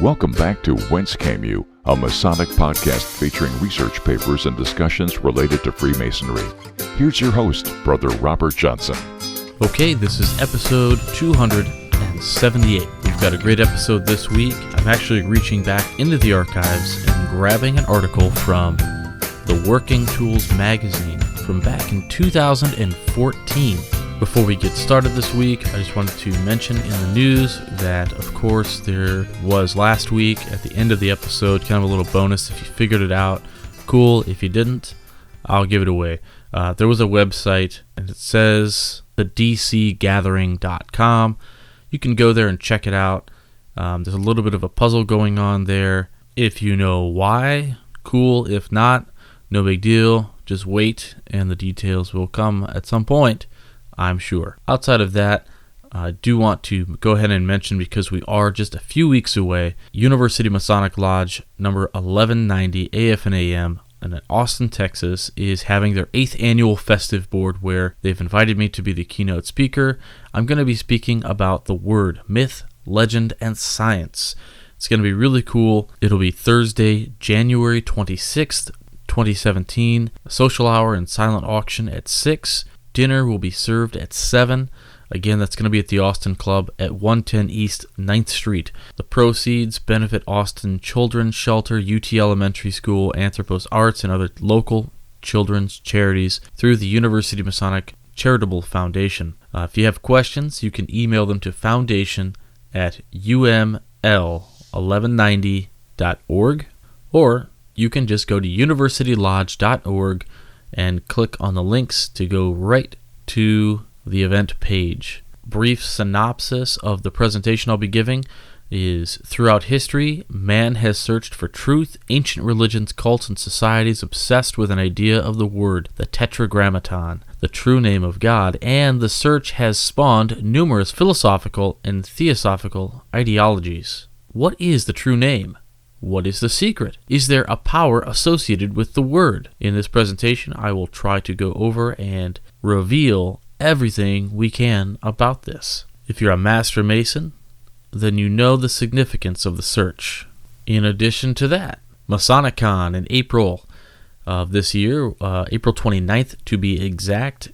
Welcome back to Whence Came You, a Masonic podcast featuring research papers and discussions related to Freemasonry. Here's your host, Brother Robert Johnson. Okay, this is episode 278. We've got a great episode this week. I'm actually reaching back into the archives and grabbing an article from the Working Tools magazine from back in 2014. Before we get started this week, I just wanted to mention in the news that, of course, there was last week at the end of the episode, kind of a little bonus. If you figured it out, cool. If you didn't, I'll give it away. There was a website, and it says thedcgathering.com. You can go there and check it out. There's a little bit of a puzzle going on there. If you know why, cool. If not, no big deal. Just wait, and the details will come at some point, I'm sure. Outside of that, I do want to go ahead and mention, because we are just a few weeks away, University Masonic Lodge number 1190 AF and AM in Austin, Texas, is having their 8th annual festive board where they've invited me to be the keynote speaker. I'm going to be speaking about the word, myth, legend, and science. It's going to be really cool. It'll be Thursday, January 26th, 2017, a social hour and silent auction at 6. Dinner will be served at 7. Again, that's going to be at the Austin Club at 110 East 9th Street. The proceeds benefit Austin Children's Shelter, UT Elementary School, Anthropos Arts, and other local children's charities through the University Masonic Charitable Foundation. If you have questions, you can email them to foundation@uml1190.org, or you can just go to universitylodge.org and click on the links to go right to the event page. Brief synopsis of the presentation I'll be giving is: throughout history, man has searched for truth. Ancient religions, cults, and societies obsessed with an idea of the word, the tetragrammaton, the true name of God, and the search has spawned numerous philosophical and theosophical ideologies. What is the true name? What is the secret? Is there a power associated with the word? In this presentation, I will try to go over and reveal everything we can about this. If you're a Master Mason, then you know the significance of the search. In addition to that, Masonicon in April of this year, April 29th to be exact,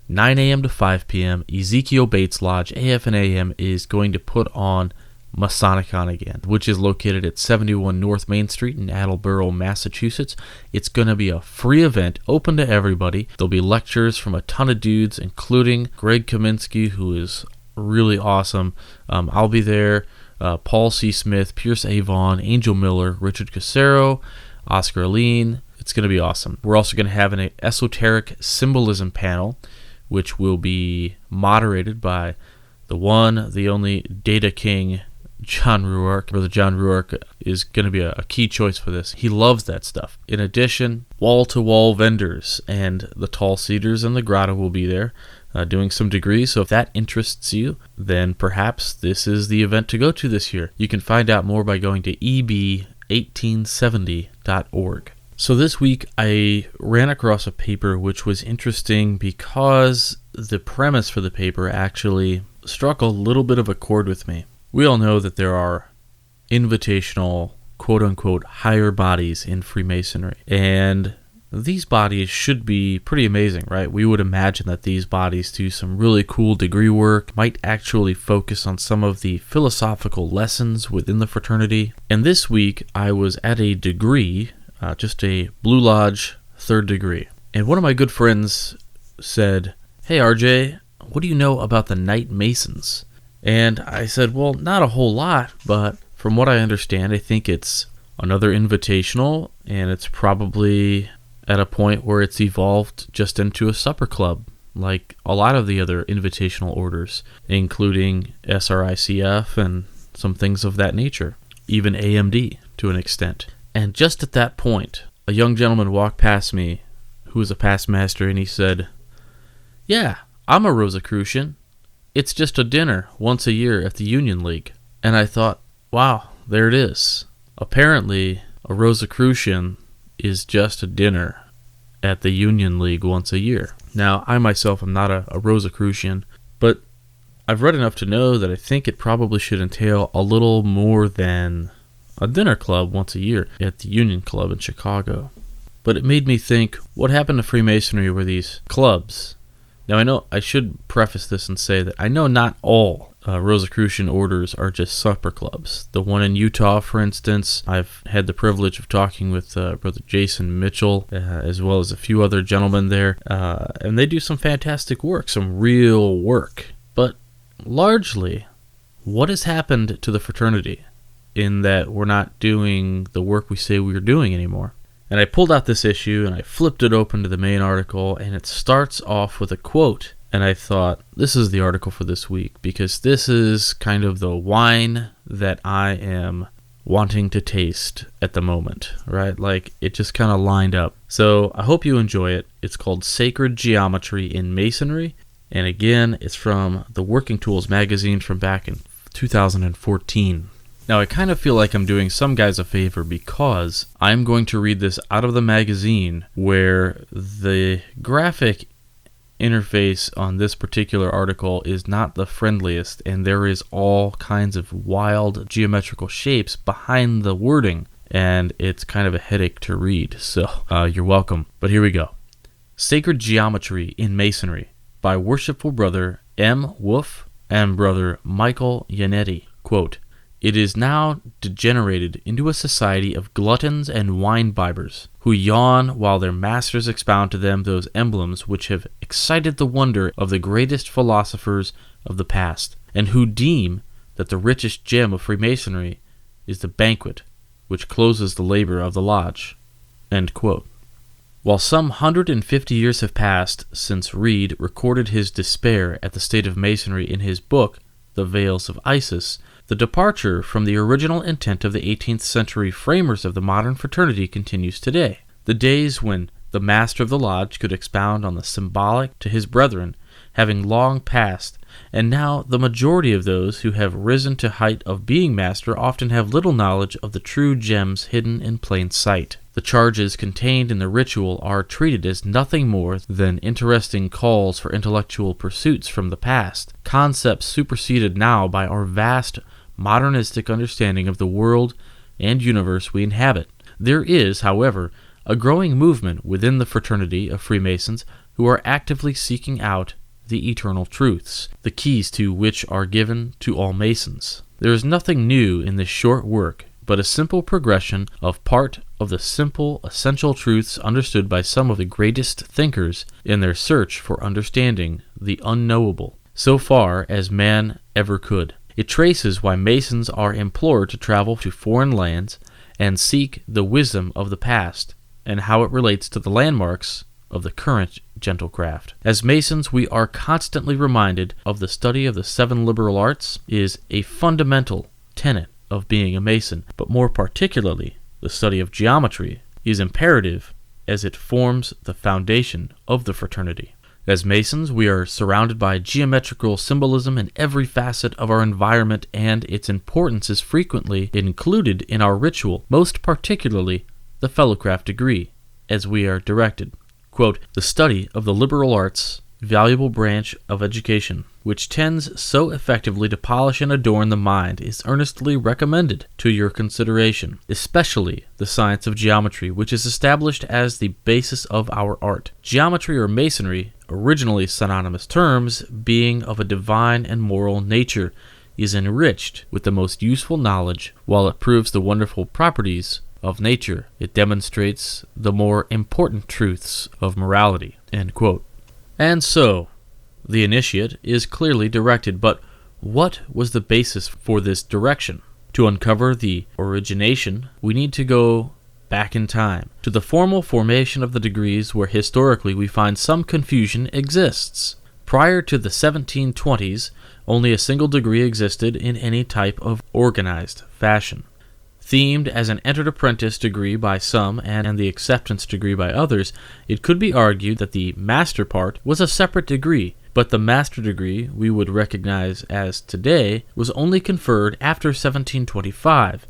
9 a.m. to 5 p.m., Ezekiel Bates Lodge, AF and AM, is going to put on Masonicon again, which is located at 71 North Main Street in Attleboro, Massachusetts. It's going to be a free event, open to everybody. There'll be lectures from a ton of dudes, including Greg Kaminsky, who is really awesome. I'll be there. Paul C. Smith, Pierce Avon, Angel Miller, Richard Casero, Oscar Aline. It's going to be awesome. We're also going to have an esoteric symbolism panel, which will be moderated by the one, the only Data King, John Ruark. Brother John Ruark is going to be a key choice for this. He loves that stuff. In addition, wall-to-wall vendors and the Tall Cedars and the Grotto will be there doing some degrees. So if that interests you, then perhaps this is the event to go to this year. You can find out more by going to eb1870.org. So this week I ran across a paper which was interesting because the premise for the paper actually struck a little bit of a chord with me. We all know that there are invitational, quote-unquote, higher bodies in Freemasonry, and these bodies should be pretty amazing, right? We would imagine that these bodies do some really cool degree work, might actually focus on some of the philosophical lessons within the fraternity. And this week, I was at a degree, just a Blue Lodge 3rd degree, and one of my good friends said, "Hey RJ, what do you know about the Knight Masons?" And I said, well, not a whole lot, but from what I understand, I think it's another invitational, and it's probably at a point where it's evolved just into a supper club, like a lot of the other invitational orders, including SRICF and some things of that nature, even AMD to an extent. And just at that point, a young gentleman walked past me who was a past master, and he said, "Yeah, I'm a Rosicrucian. It's just a dinner once a year at the Union League." And I thought, wow, there it is. Apparently, a Rosicrucian is just a dinner at the Union League once a year. Now, I myself am not a Rosicrucian, but I've read enough to know that I think it probably should entail a little more than a dinner club once a year at the Union Club in Chicago. But it made me think, what happened to Freemasonry were these clubs? Now, I know I should preface this and say that I know not all Rosicrucian orders are just supper clubs. The one in Utah, for instance, I've had the privilege of talking with Brother Jason Mitchell, as well as a few other gentlemen there, and they do some fantastic work, some real work. But largely, what has happened to the fraternity in that we're not doing the work we say we're doing anymore? And I pulled out this issue and I flipped it open to the main article, and it starts off with a quote. And I thought, this is the article for this week, because this is kind of the wine that I am wanting to taste at the moment, right? Like, it just kind of lined up. So I hope you enjoy it. It's called Sacred Geometry in Masonry. And again, it's from the Working Tools magazine from back in 2014. Now, I kind of feel like I'm doing some guys a favor because I'm going to read this out of the magazine, where the graphic interface on this particular article is not the friendliest, and there is all kinds of wild geometrical shapes behind the wording, and it's kind of a headache to read, so you're welcome. But here we go. Sacred Geometry in Masonry by Worshipful Brother M. Wolf and Brother Michael Yannetti. Quote, "It is now degenerated into a society of gluttons and wine-bibbers, who yawn while their masters expound to them those emblems which have excited the wonder of the greatest philosophers of the past, and who deem that the richest gem of Freemasonry is the banquet which closes the labor of the lodge." End quote. While some 150 years have passed since Reed recorded his despair at the state of Masonry in his book, The Veils of Isis, the departure from the original intent of the 18th century framers of the modern fraternity continues today. The days when the master of the lodge could expound on the symbolic to his brethren having long passed, and now the majority of those who have risen to height of being master often have little knowledge of the true gems hidden in plain sight. The charges contained in the ritual are treated as nothing more than interesting calls for intellectual pursuits from the past, concepts superseded now by our vast modernistic understanding of the world and universe we inhabit. There is, however, a growing movement within the fraternity of Freemasons who are actively seeking out the eternal truths, the keys to which are given to all Masons. There is nothing new in this short work, but a simple progression of part of the simple, essential truths understood by some of the greatest thinkers in their search for understanding the unknowable, so far as man ever could. It traces why Masons are implored to travel to foreign lands and seek the wisdom of the past, and how it relates to the landmarks of the current gentle craft. As Masons, we are constantly reminded of the study of the 7 liberal arts is a fundamental tenet of being a Mason, but more particularly, the study of geometry is imperative as it forms the foundation of the fraternity. As Masons, we are surrounded by geometrical symbolism in every facet of our environment, and its importance is frequently included in our ritual, most particularly the fellowcraft degree, as we are directed. Quote, "The study of the liberal arts, valuable branch of education, which tends so effectively to polish and adorn the mind, is earnestly recommended to your consideration, especially the science of geometry, which is established as the basis of our art. Geometry or Masonry, originally synonymous terms, being of a divine and moral nature, is enriched with the most useful knowledge, while it proves the wonderful properties of nature. It demonstrates the more important truths of morality." End quote. And so, the initiate is clearly directed, but what was the basis for this direction? To uncover the origination, we need to go back in time, to the formal formation of the degrees, where historically we find some confusion exists. Prior to the 1720s, only a single degree existed in any type of organized fashion. Themed as an entered apprentice degree by some and the acceptance degree by others, it could be argued that the master part was a separate degree, but the master degree we would recognize as today was only conferred after 1725,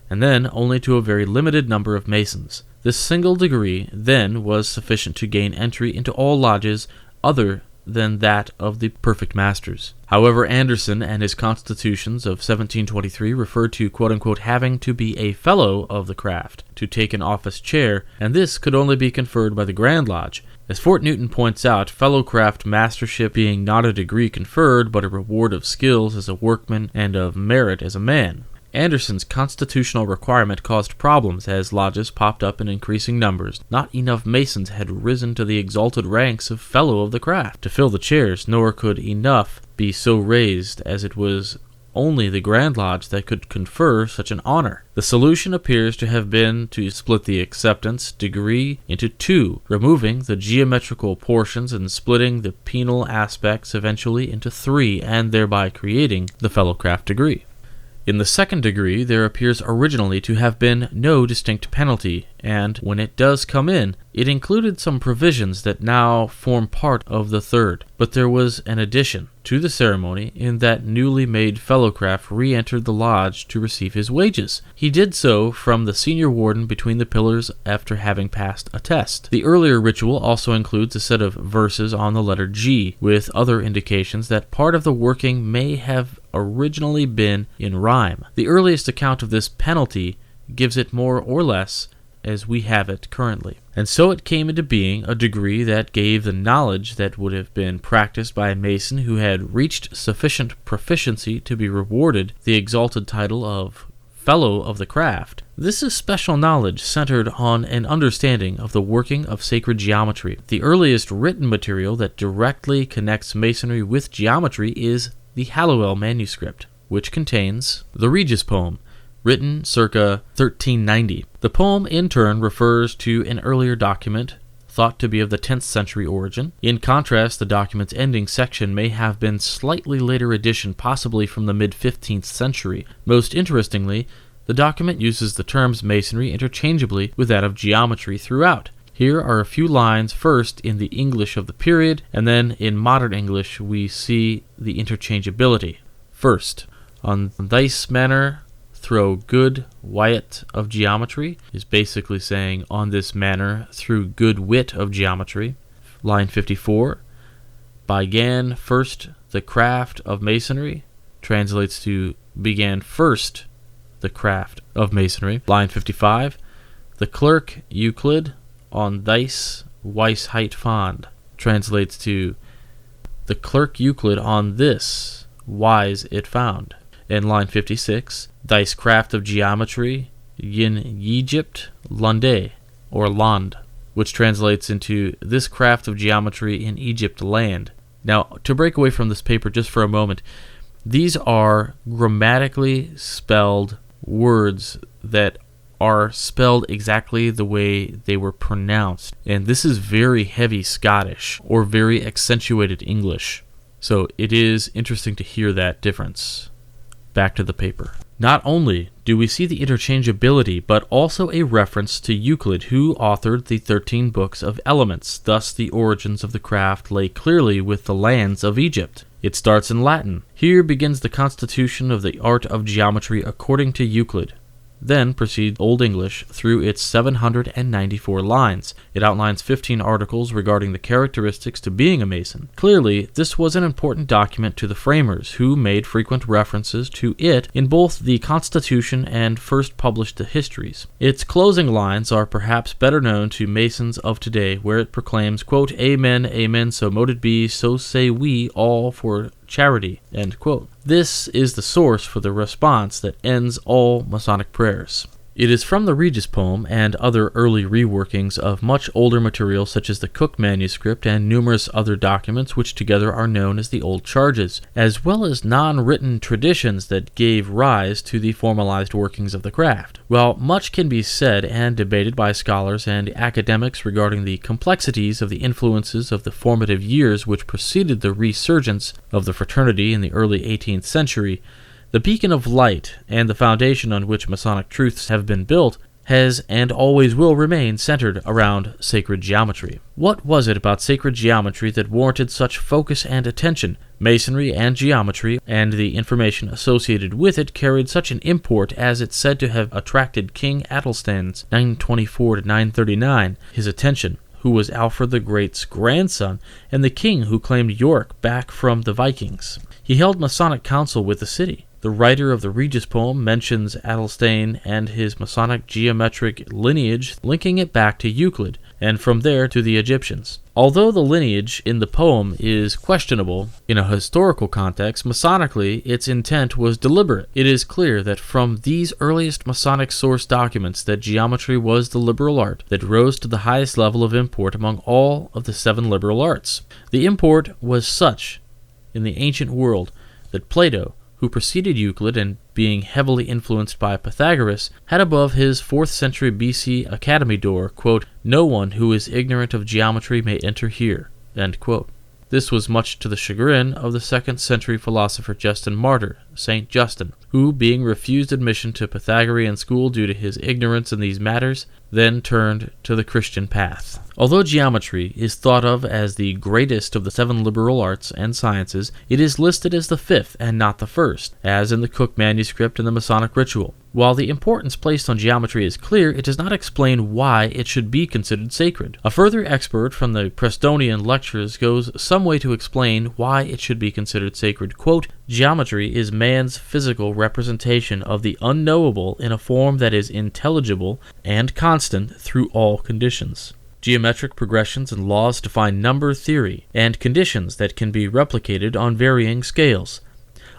and then only to a very limited number of Masons. This single degree then was sufficient to gain entry into all lodges other than that of the perfect masters. However, Anderson and his constitutions of 1723 referred to quote-unquote having to be a fellow of the craft to take an office chair, and this could only be conferred by the Grand Lodge. As Fort Newton points out, fellow craft mastership being not a degree conferred, but a reward of skills as a workman and of merit as a man. Anderson's constitutional requirement caused problems as lodges popped up in increasing numbers. Not enough Masons had risen to the exalted ranks of fellow of the craft to fill the chairs, nor could enough be so raised as it was only the Grand Lodge that could confer such an honor. The solution appears to have been to split the acceptance degree into two, removing the geometrical portions and splitting the penal aspects eventually into three, and thereby creating the fellowcraft degree. In the second degree, there appears originally to have been no distinct penalty, and when it does come in, it included some provisions that now form part of the third. But there was an addition to the ceremony in that newly made fellowcraft re-entered the lodge to receive his wages. He did so from the senior warden between the pillars after having passed a test. The earlier ritual also includes a set of verses on the letter G, with other indications that part of the working may have originally been in rhyme. The earliest account of this penalty gives it more or less as we have it currently. And so it came into being, a degree that gave the knowledge that would have been practiced by a Mason who had reached sufficient proficiency to be rewarded the exalted title of Fellow of the Craft. This is special knowledge centered on an understanding of the working of sacred geometry. The earliest written material that directly connects Masonry with geometry is the Hallowell manuscript, which contains the Regis poem, written circa 1390. The poem in turn refers to an earlier document thought to be of the 10th century origin. In contrast, the document's ending section may have been slightly later addition, possibly from the mid-15th century. Most interestingly, the document uses the terms Masonry interchangeably with that of geometry throughout. Here are a few lines, first in the English of the period, and then in modern English we see the interchangeability. First, on this manner through good wit of geometry is basically saying on this manner through good wit of geometry. Line 54, began first the craft of Masonry, translates to began first the craft of Masonry. Line 55, the clerk Euclid on this Weisheit fand, translates to the clerk Euclid on this wise it found. In line 56, dice craft of geometry in Egypt Lande, or Land, which translates into this craft of geometry in Egypt land. Now, to break away from this paper just for a moment, these are grammatically spelled words that are spelled exactly the way they were pronounced. And this is very heavy Scottish, or very accentuated English. So it is interesting to hear that difference. Back to the paper. Not only do we see the interchangeability, but also a reference to Euclid, who authored the 13 books of elements. Thus, the origins of the craft lay clearly with the lands of Egypt. It starts in Latin. Here begins the constitution of the art of geometry according to Euclid. Then proceeds Old English through its 794 lines. It outlines 15 articles regarding the characteristics to being a Mason. Clearly, this was an important document to the framers, who made frequent references to it in both the Constitution and first published the histories. Its closing lines are perhaps better known to Masons of today, where it proclaims, quote, Amen, amen, so mote it be, so say we all for charity, end quote. This is the source for the response that ends all Masonic prayers. It is from the Regis poem and other early reworkings of much older material such as the Cook manuscript and numerous other documents which together are known as the Old Charges, as well as non-written traditions that gave rise to the formalized workings of the craft. While much can be said and debated by scholars and academics regarding the complexities of the influences of the formative years which preceded the resurgence of the fraternity in the early 18th century, the beacon of light and the foundation on which Masonic truths have been built has and always will remain centered around sacred geometry. What was it about sacred geometry that warranted such focus and attention? Masonry and geometry and the information associated with it carried such an import as it's said to have attracted King Aethelstan's 924 to 939 his attention. who was Alfred the Great's grandson, and the king who claimed York back from the Vikings. He held Masonic council with the city. The writer of the Regis poem mentions Athelstane and his Masonic geometric lineage, linking it back to Euclid, and from there to the Egyptians. Although the lineage in the poem is questionable, in a historical context, Masonically, its intent was deliberate. It is clear that from these earliest Masonic source documents that geometry was the liberal art that rose to the highest level of import among all of the 7 liberal arts. The import was such in the ancient world that Plato, who preceded Euclid and being heavily influenced by Pythagoras, had above his 4th century BC academy door, quote, "No one who is ignorant of geometry may enter here," end quote. This was much to the chagrin of the 2nd century philosopher Justin Martyr, St. Justin, who, being refused admission to Pythagorean school due to his ignorance in these matters, then turned to the Christian path. Although geometry is thought of as the greatest of the 7 liberal arts and sciences, it is listed as the 5th and not the 1st, as in the Cook manuscript and the Masonic ritual. While the importance placed on geometry is clear, it does not explain why it should be considered sacred. A further expert from the Prestonian lectures goes some way to explain why it should be considered sacred. Quote, "Geometry is man's physical representation of the unknowable in a form that is intelligible and constant through all conditions. Geometric progressions and laws define number theory and conditions that can be replicated on varying scales.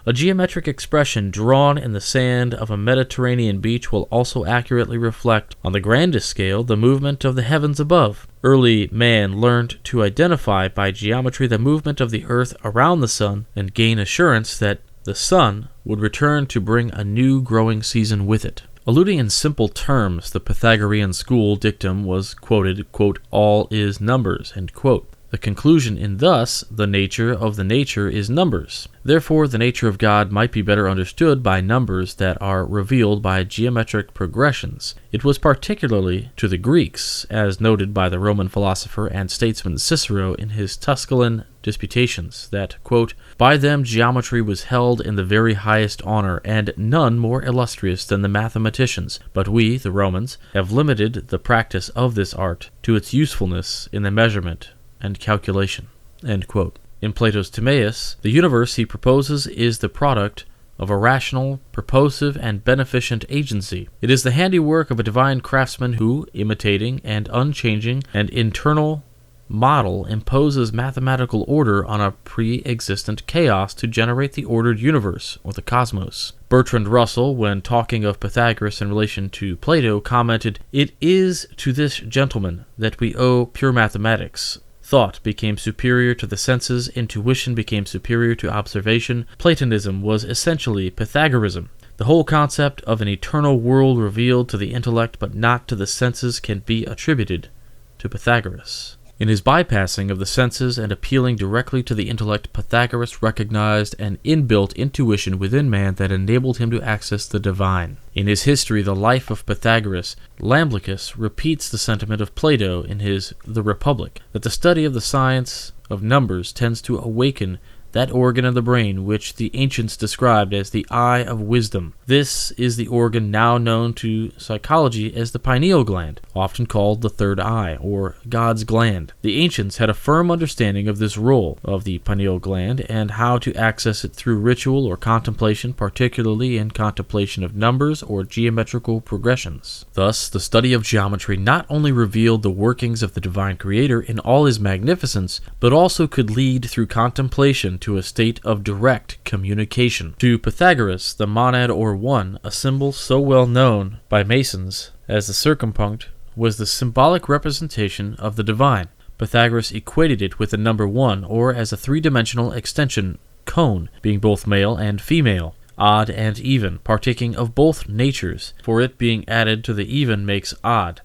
A geometric expression drawn in the sand of a Mediterranean beach will also accurately reflect, on the grandest scale, the movement of the heavens above. Early man learned to identify by geometry the movement of the earth around the sun and gain assurance that the sun would return to bring a new growing season with it." Alluding in simple terms, the Pythagorean school dictum was quoted, quote, "All is numbers," end quote. The conclusion in thus, the nature of the nature is numbers. Therefore, the nature of God might be better understood by numbers that are revealed by geometric progressions. It was particularly to the Greeks, as noted by the Roman philosopher and statesman Cicero in his Tusculan Disputations, that, quote, "By them geometry was held in the very highest honor, and none more illustrious than the mathematicians. But we, the Romans, have limited the practice of this art to its usefulness in the measurement and calculation," end quote. In Plato's Timaeus, the universe he proposes is the product of a rational, purposive, and beneficent agency. It is the handiwork of a divine craftsman who, imitating an unchanging and internal model, imposes mathematical order on a pre-existent chaos to generate the ordered universe, or the cosmos. Bertrand Russell, when talking of Pythagoras in relation to Plato, commented, "It is to this gentleman that we owe pure mathematics. Thought became superior to the senses, intuition became superior to observation. Platonism was essentially Pythagorism. The whole concept of an eternal world revealed to the intellect but not to the senses can be attributed to Pythagoras." In his bypassing of the senses and appealing directly to the intellect, Pythagoras recognized an inbuilt intuition within man that enabled him to access the divine. In his history, The Life of Pythagoras, Iamblichus repeats the sentiment of Plato in his The Republic, that the study of the science of numbers tends to awaken that organ of the brain which the ancients described as the eye of wisdom. This is the organ now known to psychology as the pineal gland, often called the third eye, or God's gland. The ancients had a firm understanding of this role of the pineal gland and how to access it through ritual or contemplation, particularly in contemplation of numbers or geometrical progressions. Thus, the study of geometry not only revealed the workings of the divine creator in all his magnificence, but also could lead through contemplation to a state of direct communication. To Pythagoras, the monad or one, a symbol so well known by Masons as the circumpunct, was the symbolic representation of the divine. Pythagoras equated it with the number 1, or as a three-dimensional extension cone, being both male and female, odd and even, partaking of both natures, for it being added to the even makes odd,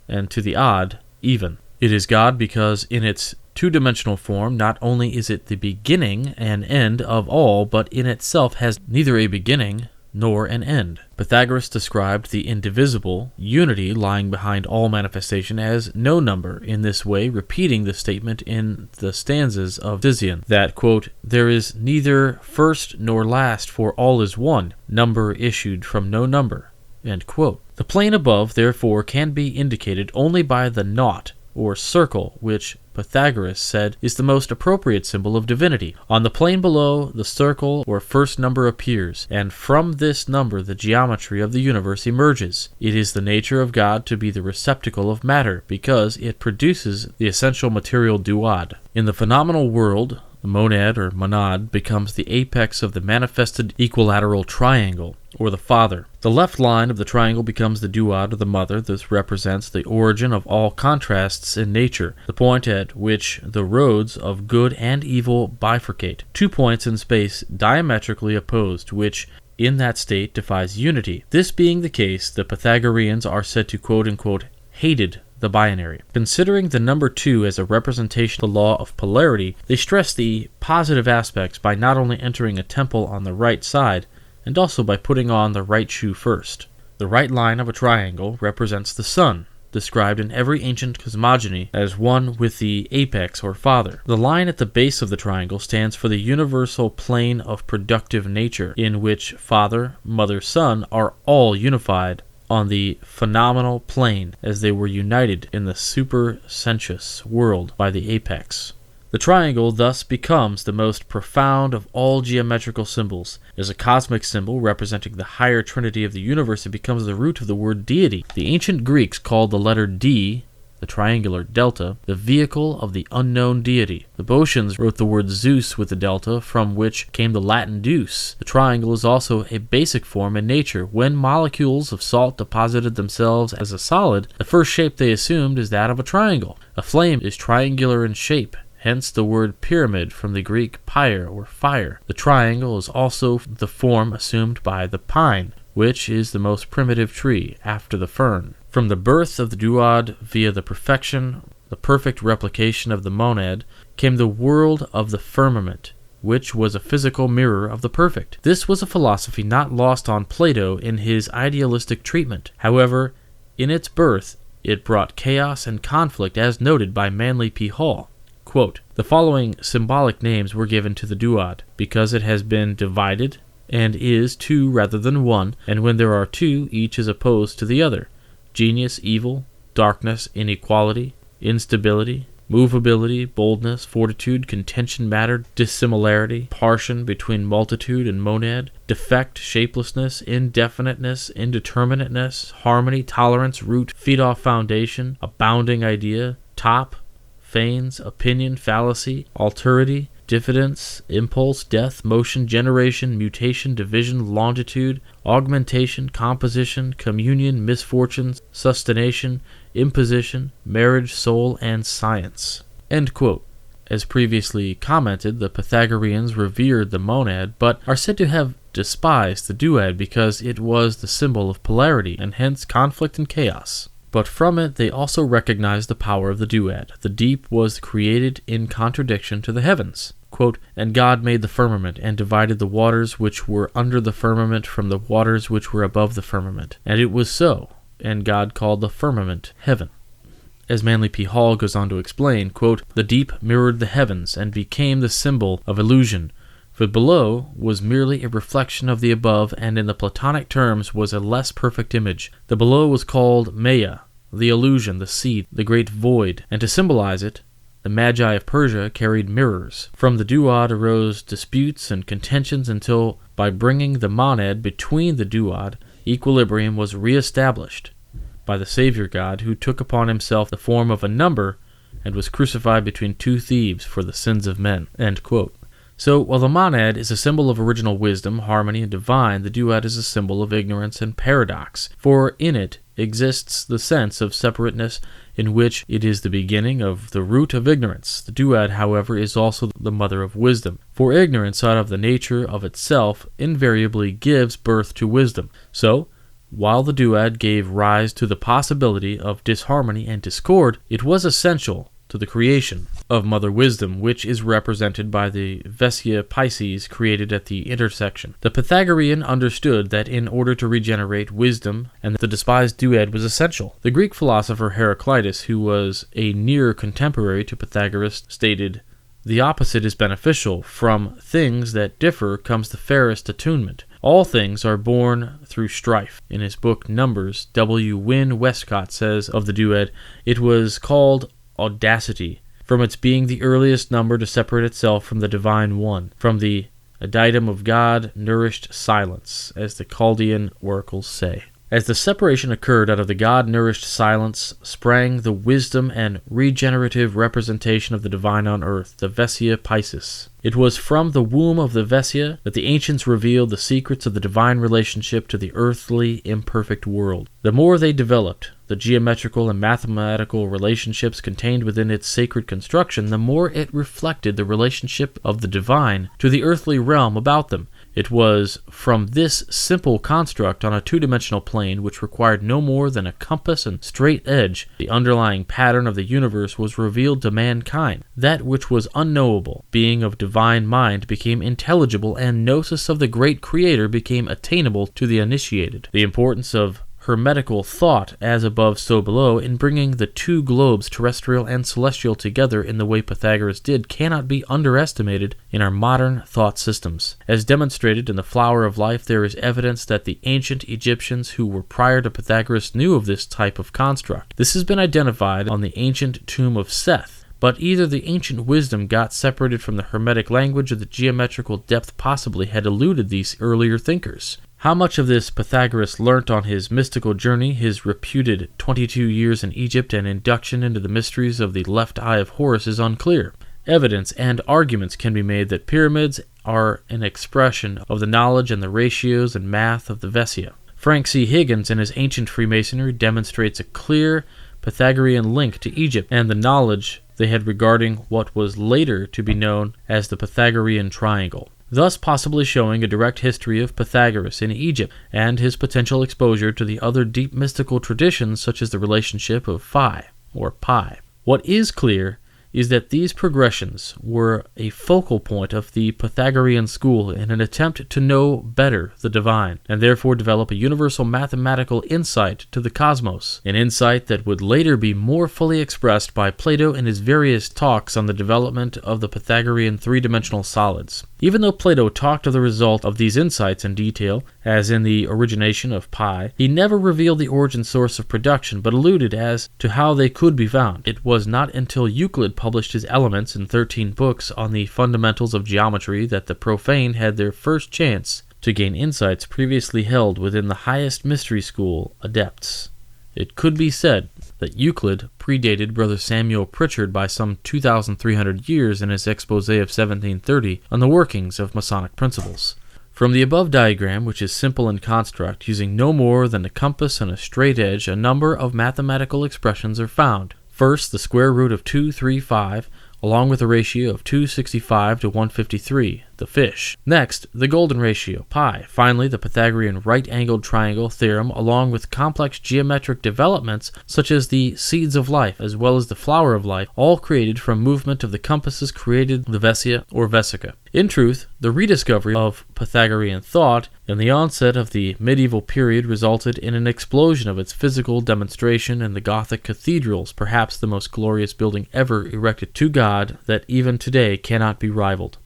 and to the odd, even. It is God because in its two-dimensional form, not only is it the beginning and end of all, but in itself has neither a beginning nor an end. Pythagoras described the indivisible unity lying behind all manifestation as no number, in this way repeating the statement in the stanzas of Titian that, quote, "There is neither first nor last, for all is one, number issued from no number," end quote. The plane above, therefore, can be indicated only by the naught, or circle, which Pythagoras said is the most appropriate symbol of divinity. On the plane below, the circle or first number appears, and from this number the geometry of the universe emerges. It is the nature of God to be the receptacle of matter, because it produces the essential material duad. In the phenomenal world, the monad or monad becomes the apex of the manifested equilateral triangle, or the father. The left line of the triangle becomes the duad, or the mother. This represents the origin of all contrasts in nature, the point at which the roads of good and evil bifurcate. 2 points in space diametrically opposed, which in that state defies unity. This being the case, the Pythagoreans are said to quote-unquote hated the binary. Considering the number 2 as a representation of the law of polarity, they stress the positive aspects by not only entering a temple on the right side, and also by putting on the right shoe first. The right line of a triangle represents the sun, described in every ancient cosmogony as one with the apex or father. The line at the base of the triangle stands for the universal plane of productive nature, in which father, mother, son are all unified on the phenomenal plane as they were united in the supersensuous world by the apex. The triangle thus becomes the most profound of all geometrical symbols. As a cosmic symbol representing the higher trinity of the universe, it becomes the root of the word deity. The ancient Greeks called the letter D, the triangular delta, the vehicle of the unknown deity. The Boeotians wrote the word Zeus with the delta, from which came the Latin deus. The triangle is also a basic form in nature. When molecules of salt deposited themselves as a solid, the first shape they assumed is that of a triangle. A flame is triangular in shape, hence the word pyramid from the Greek pyre or fire. The triangle is also the form assumed by the pine, which is the most primitive tree after the fern. From the birth of the duad via the perfect replication of the monad, came the world of the firmament, which was a physical mirror of the perfect. This was a philosophy not lost on Plato in his idealistic treatment. However, in its birth, it brought chaos and conflict, as noted by Manly P. Hall. Quote, "The following symbolic names were given to the duad, because it has been divided and is two rather than one, and when there are two, each is opposed to the other. Genius, evil; darkness, inequality; instability, movability; boldness, fortitude; contention, matter; dissimilarity, partition between multitude and monad; defect, shapelessness; indefiniteness, indeterminateness; harmony, tolerance; root, feet off foundation; abounding idea; top, feigns, opinion, fallacy; alterity, diffidence; impulse, death; motion, generation; mutation, division; longitude, augmentation; composition; communion; misfortunes; sustentation; imposition; marriage; soul; and science." End quote. As previously commented, the Pythagoreans revered the monad, but are said to have despised the duad because it was the symbol of polarity, and hence conflict and chaos. But from it they also recognized the power of the duad. The deep was created in contradiction to the heavens. Quote, "And God made the firmament, and divided the waters which were under the firmament from the waters which were above the firmament. And it was so, and God called the firmament heaven." As Manly P. Hall goes on to explain, quote, "The deep mirrored the heavens, and became the symbol of illusion. For below was merely a reflection of the above, and in the Platonic terms was a less perfect image. The below was called Maya, the illusion, the seed, the great void, and to symbolize it, the Magi of Persia carried mirrors. From the duad arose disputes and contentions until, by bringing the monad between the duad, equilibrium was re-established by the Savior God, who took upon himself the form of a number and was crucified between two thieves for the sins of men." End quote. So, while the monad is a symbol of original wisdom, harmony, and divine, the duad is a symbol of ignorance and paradox, for in it exists the sense of separateness in which it is the beginning of the root of ignorance. The duad, however, is also the mother of wisdom, for ignorance out of the nature of itself invariably gives birth to wisdom. So, while the duad gave rise to the possibility of disharmony and discord, it was essential to the creation of Mother Wisdom, which is represented by the Vesia Pisces created at the intersection. The Pythagorean understood that in order to regenerate wisdom, and the despised duad was essential. The Greek philosopher Heraclitus, who was a near contemporary to Pythagoras, stated, "The opposite is beneficial. From things that differ comes the fairest attunement. All things are born through strife." In his book Numbers, W. Wynne Westcott says of the duad, "It was called audacity, from its being the earliest number to separate itself from the Divine One, from the adytum of God-nourished silence, as the Chaldean oracles say. As the separation occurred out of the God-nourished silence, sprang the wisdom and regenerative representation of the divine on earth, the Vesia Pisces. It was from the womb of the Vesia that the ancients revealed the secrets of the divine relationship to the earthly, imperfect world. The more they developed the geometrical and mathematical relationships contained within its sacred construction, the more it reflected the relationship of the divine to the earthly realm about them. It was from this simple construct on a two-dimensional plane, which required no more than a compass and straight edge, the underlying pattern of the universe was revealed to mankind. That which was unknowable, being of divine mind, became intelligible, and gnosis of the great Creator became attainable to the initiated. The importance of hermetical thought, as above so below, in bringing the two globes, terrestrial and celestial, together in the way Pythagoras did, cannot be underestimated in our modern thought systems. As demonstrated in the Flower of Life, there is evidence that the ancient Egyptians who were prior to Pythagoras knew of this type of construct. This has been identified on the ancient tomb of Seth. But either the ancient wisdom got separated from the Hermetic language, or the geometrical depth possibly had eluded these earlier thinkers. How much of this Pythagoras learnt on his mystical journey, his reputed 22 years in Egypt and induction into the mysteries of the left eye of Horus, is unclear. Evidence and arguments can be made that pyramids are an expression of the knowledge and the ratios and math of the Vesia. Frank C. Higgins in his Ancient Freemasonry demonstrates a clear Pythagorean link to Egypt and the knowledge they had regarding what was later to be known as the Pythagorean Triangle, thus possibly showing a direct history of Pythagoras in Egypt and his potential exposure to the other deep mystical traditions such as the relationship of Phi or Pi. What is clear is that these progressions were a focal point of the Pythagorean school in an attempt to know better the divine, and therefore develop a universal mathematical insight to the cosmos, an insight that would later be more fully expressed by Plato in his various talks on the development of the Pythagorean three-dimensional solids. Even though Plato talked of the result of these insights in detail, as in the origination of pi, he never revealed the origin source of production, but alluded as to how they could be found. It was not until Euclid published his Elements in 13 books on the fundamentals of geometry that the profane had their first chance to gain insights previously held within the highest mystery school adepts. It could be said that Euclid predated Brother Samuel Pritchard by some 2,300 years in his expose of 1730 on the workings of Masonic principles. From the above diagram, which is simple in construct, using no more than a compass and a straight edge, a number of mathematical expressions are found. First, the square root of 235, along with a ratio of 265 to 153, the fish. Next, the golden ratio, pi. Finally, the Pythagorean right-angled triangle theorem, along with complex geometric developments such as the seeds of life, as well as the flower of life, all created from movement of the compasses created the Vesia or Vesica. In truth, the rediscovery of Pythagorean thought in the onset of the medieval period resulted in an explosion of its physical demonstration in the Gothic cathedrals, perhaps the most glorious building ever erected to God that even today cannot be rivaled.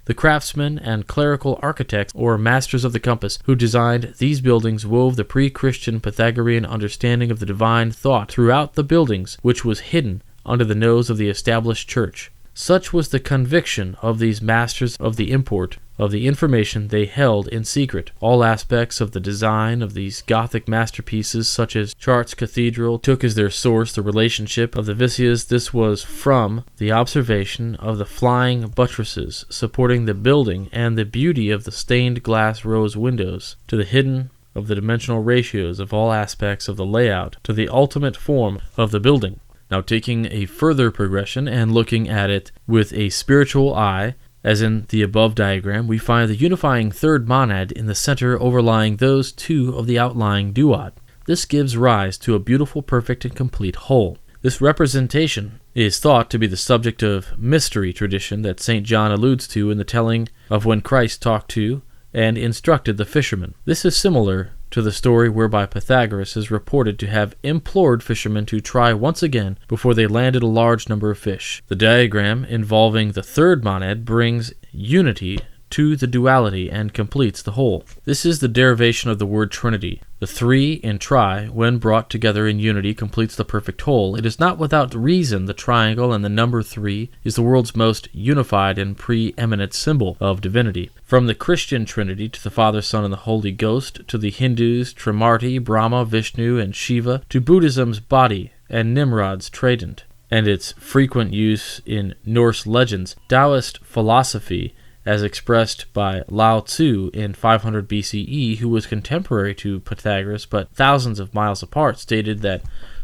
The craftsmen and clerical architects, or masters of the compass, who designed these buildings wove the pre-Christian Pythagorean understanding of the divine thought throughout the buildings, which was hidden under the nose of the established church. Such was the conviction of these masters of the import of the information they held in secret. All aspects of the design of these Gothic masterpieces, such as Chartres Cathedral, took as their source the relationship of the Vesias. This was from the observation of the flying buttresses supporting the building and the beauty of the stained glass rose windows, to the hidden of the dimensional ratios of all aspects of the layout, to the ultimate form of the building. Now, taking a further progression and looking at it with a spiritual eye, as in the above diagram, we find the unifying third monad in the center overlying those two of the outlying duad. This gives rise to a beautiful, perfect, and complete whole. This representation is thought to be the subject of mystery tradition that St. John alludes to in the telling of when Christ talked to and instructed the fishermen. This is similar to the story whereby Pythagoras is reported to have implored fishermen to try once again before they landed a large number of fish. The diagram involving the third monad brings unity to the duality and completes the whole. This is the derivation of the word Trinity. The three in tri, when brought together in unity, completes the perfect whole. It is not without reason the triangle and the number 3 is the world's most unified and preeminent symbol of divinity. From the Christian Trinity to the Father, Son, and the Holy Ghost, to the Hindus' Trimurti, Brahma, Vishnu, and Shiva, to Buddhism's Bodhi and Nimrod's trident, and its frequent use in Norse legends, Taoist philosophy, as expressed by Lao Tzu in 500 BCE, who was contemporary to Pythagoras but thousands of miles apart, stated that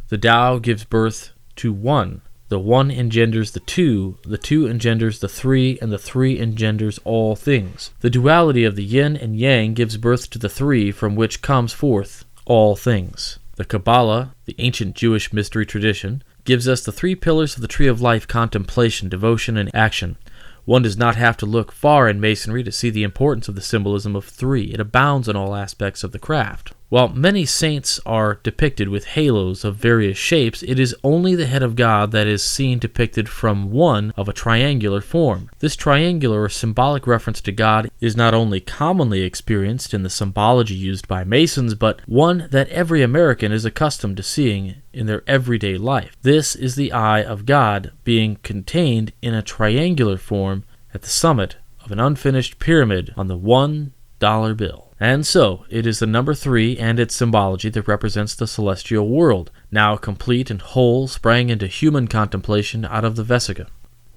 the Tao gives birth to one, the one engenders the two engenders the three, and the three engenders all things. The duality of the yin and yang gives birth to the three, from which comes forth all things. The Kabbalah, the ancient Jewish mystery tradition, gives us the 3 pillars of the tree of life: contemplation, devotion, and action. One does not have to look far in Masonry to see the importance of the symbolism of 3. It abounds in all aspects of the craft. While many saints are depicted with halos of various shapes, it is only the head of God that is seen depicted from one of a triangular form. This triangular or symbolic reference to God is not only commonly experienced in the symbology used by Masons, but one that every American is accustomed to seeing in their everyday life. This is the eye of God being contained in a triangular form at the summit of an unfinished pyramid on the $1 bill. And so, it is the number 3 and its symbology that represents the celestial world, now complete and whole, sprang into human contemplation out of the Vesica.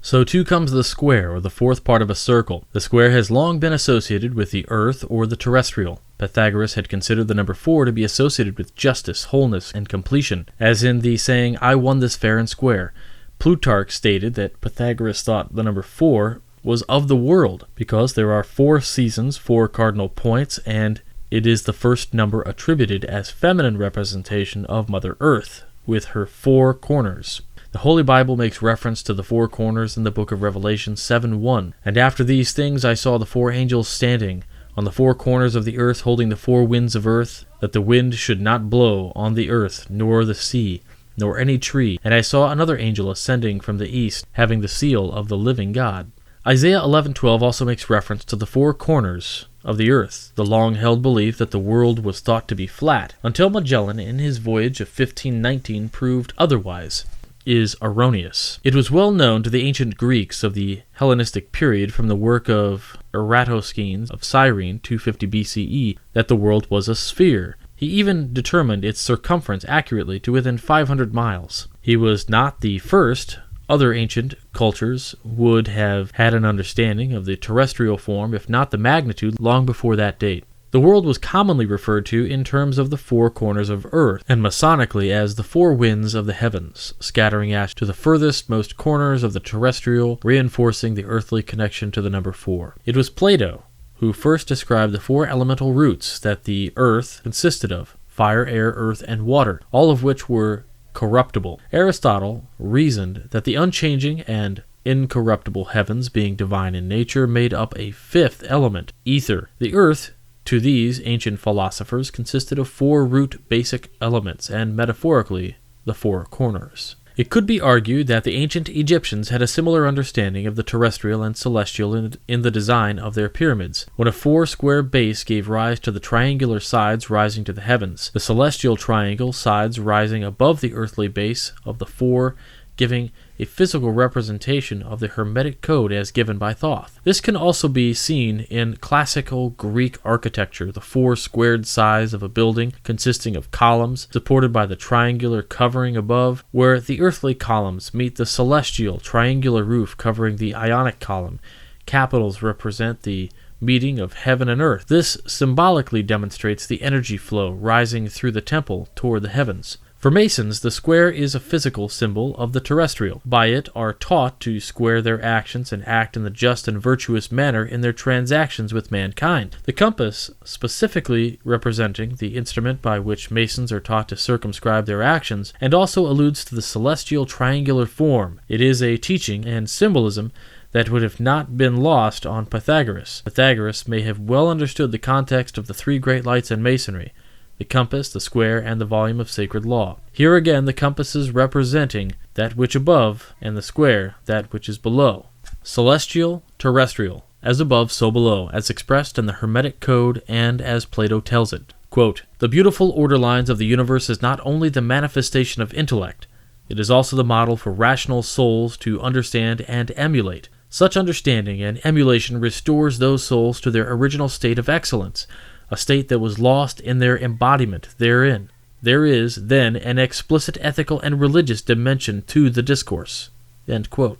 So too comes the square, or the 4th part of a circle. The square has long been associated with the earth or the terrestrial. Pythagoras had considered the number 4 to be associated with justice, wholeness, and completion, as in the saying, "I won this fair and square." Plutarch stated that Pythagoras thought the number 4 was of the world, because there are 4 seasons, 4 cardinal points, and it is the first number attributed as feminine representation of Mother Earth, with her 4 corners. The Holy Bible makes reference to the 4 corners in the book of Revelation 7:1. "And after these things I saw the 4 angels standing on the 4 corners of the earth, holding the 4 winds of earth, that the wind should not blow on the earth, nor the sea, nor any tree. And I saw another angel ascending from the east, having the seal of the living God." Isaiah 11:12 also makes reference to the 4 corners of the earth, the long-held belief that the world was thought to be flat, until Magellan in his voyage of 1519 proved otherwise, is erroneous. It was well known to the ancient Greeks of the Hellenistic period from the work of Eratosthenes of Cyrene, 250 BCE, that the world was a sphere. He even determined its circumference accurately to within 500 miles. He was not the first. Other ancient cultures would have had an understanding of the terrestrial form, if not the magnitude, long before that date. The world was commonly referred to in terms of the 4 corners of earth, and Masonically as the 4 winds of the heavens, scattering ash to the furthest most corners of the terrestrial, reinforcing the earthly connection to the number 4. It was Plato who first described the 4 elemental roots that the earth consisted of: fire, air, earth, and water, all of which were corruptible. Aristotle reasoned that the unchanging and incorruptible heavens, being divine in nature, made up a 5th element, ether. The earth, to these ancient philosophers, consisted of 4 root basic elements, and metaphorically, the 4 corners. It could be argued that the ancient Egyptians had a similar understanding of the terrestrial and celestial in the design of their pyramids, when a 4 square base gave rise to the triangular sides rising to the heavens, the celestial triangle sides rising above the earthly base of the 4, giving a physical representation of the Hermetic code as given by Thoth. This can also be seen in classical Greek architecture, the 4 squared sides of a building consisting of columns supported by the triangular covering above, where the earthly columns meet the celestial triangular roof covering the Ionic column. Capitals represent the meeting of heaven and earth. This symbolically demonstrates the energy flow rising through the temple toward the heavens. For Masons, the square is a physical symbol of the terrestrial. By it are taught to square their actions and act in the just and virtuous manner in their transactions with mankind. The compass, specifically representing the instrument by which Masons are taught to circumscribe their actions, and also alludes to the celestial triangular form. It is a teaching and symbolism that would have not been lost on Pythagoras. Pythagoras may have well understood the context of the 3 great lights in Masonry: the compass, the square, and the volume of sacred law. Here again the compass is representing that which above, and the square that which is below. Celestial, terrestrial. as above, so below, as expressed in the Hermetic Code and as Plato tells it. Quote, "The beautiful order lines of the universe is not only the manifestation of intellect, it is also the model for rational souls to understand and emulate. Such understanding and emulation restores those souls to their original state of excellence, a state that was lost in their embodiment therein. There is, then, an explicit ethical and religious dimension to the discourse." End quote.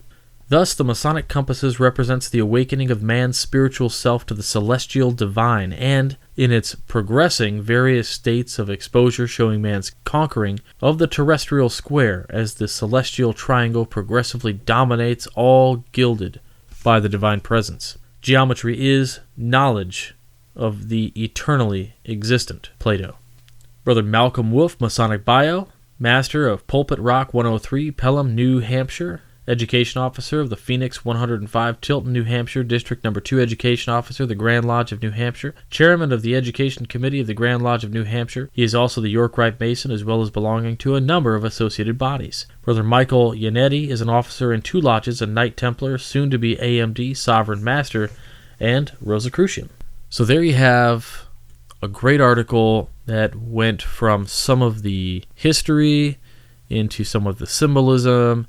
Thus, the Masonic compasses represents the awakening of man's spiritual self to the celestial divine, and, in its progressing various states of exposure showing man's conquering of the terrestrial square as the celestial triangle progressively dominates all gilded by the divine presence. Geometry is knowledge of the eternally existent. Plato. Brother Malcolm Wolf, Masonic Bio, Master of Pulpit Rock 103, Pelham, New Hampshire, Education Officer of the Phoenix 105, Tilton, New Hampshire, District No. 2 Education Officer, the Grand Lodge of New Hampshire, Chairman of the Education Committee of the Grand Lodge of New Hampshire. He is also the York Rite Mason, as well as belonging to a number of associated bodies. Brother Michael Yannetti is an officer in 2 lodges, a Knight Templar, soon to be AMD, Sovereign Master, and Rosicrucian. So there you have a great article that went from some of the history into some of the symbolism,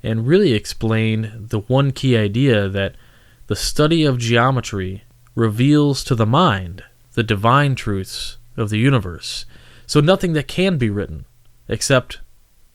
and really explain the one key idea that the study of geometry reveals to the mind the divine truths of the universe. So nothing that can be written except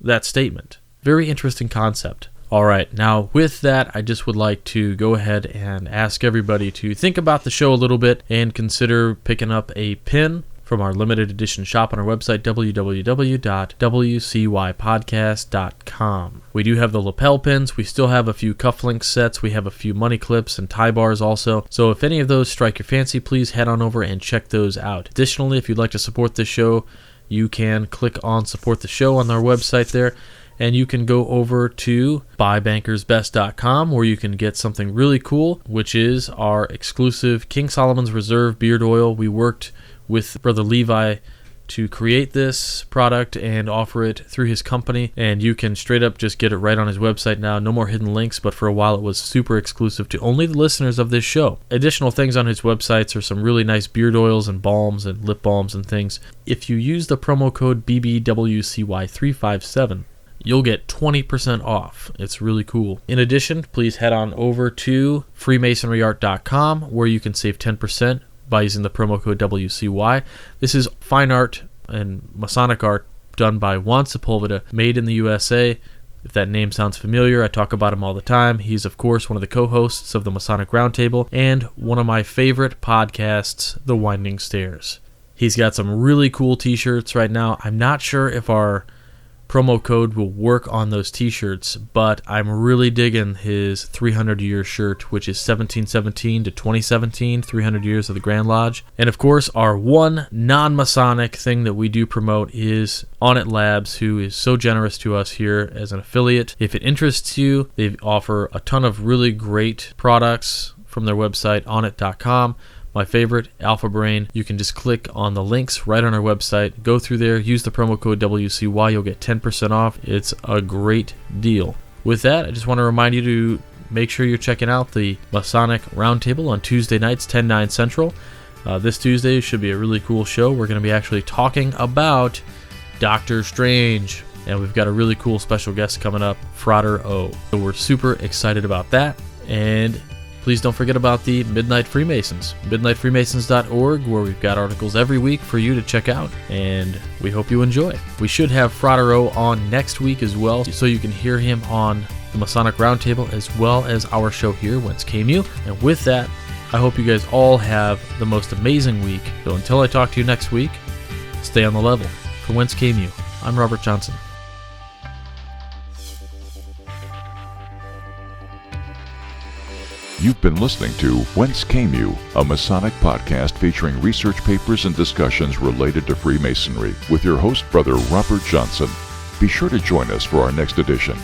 that statement. Very interesting concept. All right, now with that, I just would like to go ahead and ask everybody to think about the show a little bit and consider picking up a pin from our limited edition shop on our website, www.wcypodcast.com. We do have the lapel pins. We still have a few cufflink sets. We have a few money clips and tie bars also. So if any of those strike your fancy, please head on over and check those out. Additionally, if you'd like to support this show, you can click on Support the Show on our website there. And you can go over to buybankersbest.com where you can get something really cool, which is our exclusive King Solomon's Reserve beard oil. We worked with Brother Levi to create this product and offer it through his company, and you can straight up just get it right on his website now. No more hidden links, but for a while it was super exclusive to only the listeners of this show. Additional things on his websites are some really nice beard oils and balms and lip balms and things. If you use the promo code BBWCY357, you'll get 20% off. It's really cool. In addition, please head on over to freemasonryart.com where you can save 10% by using the promo code WCY. This is fine art and Masonic art done by Juan Sepulveda, made in the USA. If that name sounds familiar, I talk about him all the time. He's, of course, one of the co-hosts of the Masonic Roundtable and one of my favorite podcasts, The Winding Stairs. He's got some really cool t-shirts right now. I'm not sure if our promo code will work on those t-shirts, but I'm really digging his 300-year shirt, which is 1717 to 2017, 300 years of the Grand Lodge. And of course, our one non-Masonic thing that we do promote is Onnit Labs, who is so generous to us here as an affiliate. If it interests you, they offer a ton of really great products from their website, onnit.com. My favorite, Alpha Brain. You can just click on the links right on our website. Go through there, use the promo code WCY. You'll get 10% off. It's a great deal. With that, I just want to remind you to make sure you're checking out the Masonic Roundtable on Tuesday nights, 10/9 Central. This Tuesday should be a really cool show. We're going to be actually talking about Doctor Strange. And we've got a really cool special guest coming up, Frater O. So we're super excited about that. And please don't forget about the Midnight Freemasons, midnightfreemasons.org, where we've got articles every week for you to check out, and we hope you enjoy. We should have Frater O on next week as well, so you can hear him on the Masonic Roundtable as well as our show here, Whence Came You. And with that, I hope you guys all have the most amazing week. So until I talk to you next week, stay on the level. For Whence Came You, I'm Robert Johnson. You've been listening to Whence Came You, a Masonic podcast featuring research papers and discussions related to Freemasonry with your host, Brother Robert Johnson. Be sure to join us for our next edition.